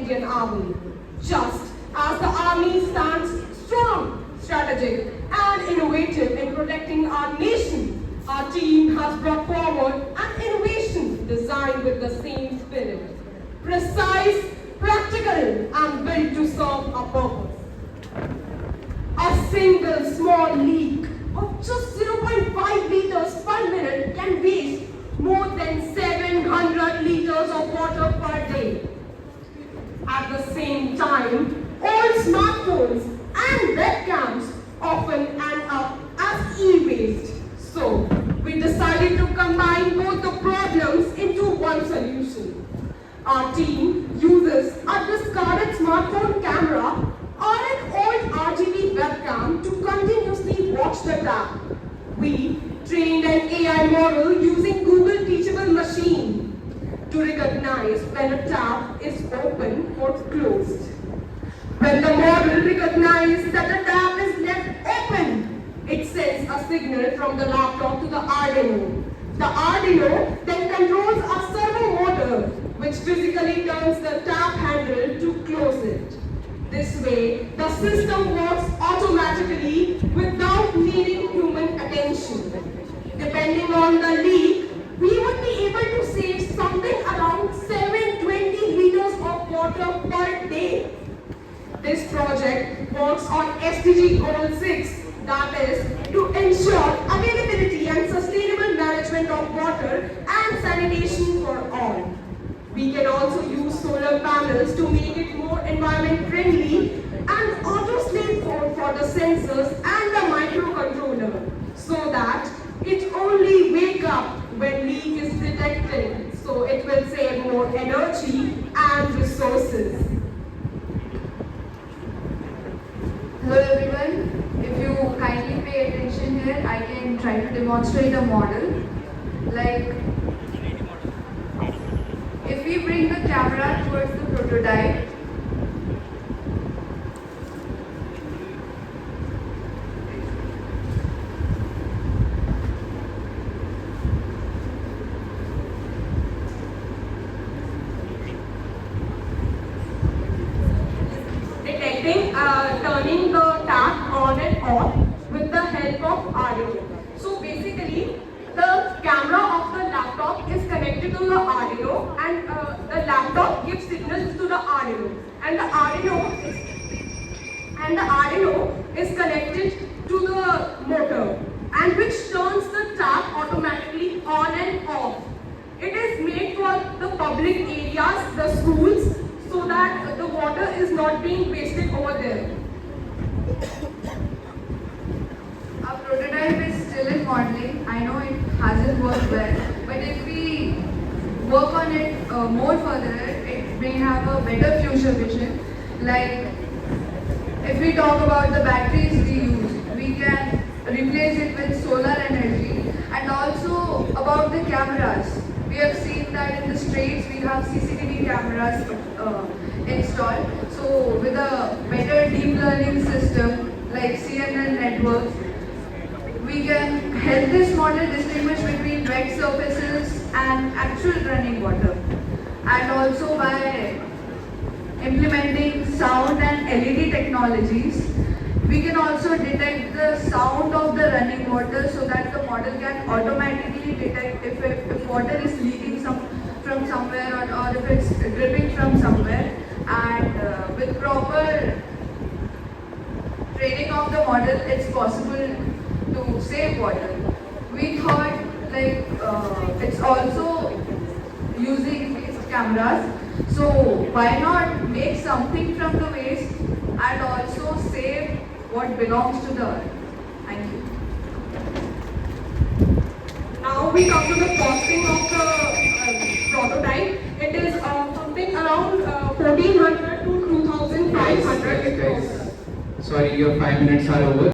Indian Army. Just as the Army stands strong, strategic, and innovative in protecting our nation, our team has brought forward an innovation designed with the same spirit. Precise, practical, and built to serve a purpose. A single small leak of just 0.5 liters per minute can waste more than 700 liters of water per day. At the same time, all smartphones and webcams often end up as e-waste. So, we decided to combine both the problems into one solution. Our team uses a discarded smartphone camera or an old RGB webcam to continuously watch the tap. We trained an AI model using Google Teachable Machine to recognize when a tap is open or closed. When the model recognizes that the tap is left open, it sends a signal from the laptop to the Arduino. The Arduino then controls a servo motor which physically turns the tap handle to close it. This way, the system works automatically without needing human attention. Depending on the leak, we would be able to save something around 720 liters of water per day. This project works on SDG Goal 6, that is, to ensure availability and sustainable management of water and sanitation for all. We can also use solar panels to make it more environment friendly and auto slave mode for the sensors and the microcontroller so that it only wake up when leak is detected, so it will save more energy and resources. Hello everyone, if you kindly pay attention here, I can try to demonstrate a model. Like, if we bring the camera towards the prototype, Turning the tap on and off with the help of Arduino. So basically, the camera of the laptop is connected to the Arduino, and the laptop gives signals to the Arduino, and the Arduino is connected to the motor, and which turns the tap automatically on and off. It is made for the public areas, the schools, so that the water is not being wasted over there. our prototype is still in modeling. I know it hasn't worked well, but if we work on it more further, it may have a better future vision. Like, if we talk about the batteries we use, we can replace it with solar energy, and also about the cameras. We have seen that in the streets we have CCTV cameras installed. So with a better deep learning system like CNN networks, we can help this model distinguish between wet surfaces and actual running water. And also by implementing sound and LED technologies, we can also detect the sound of the running water so that the model can automatically detect if water is leaking from somewhere or if it's dripping from somewhere. And with proper training of the model, it's possible to save water. We thought like it's also using these cameras, so why not make something from the waste and also save what belongs to the earth. Thank you. Now we come to the costing of the prototype. It is something around 1400 to 2500. Guys, sorry, your 5 minutes are over.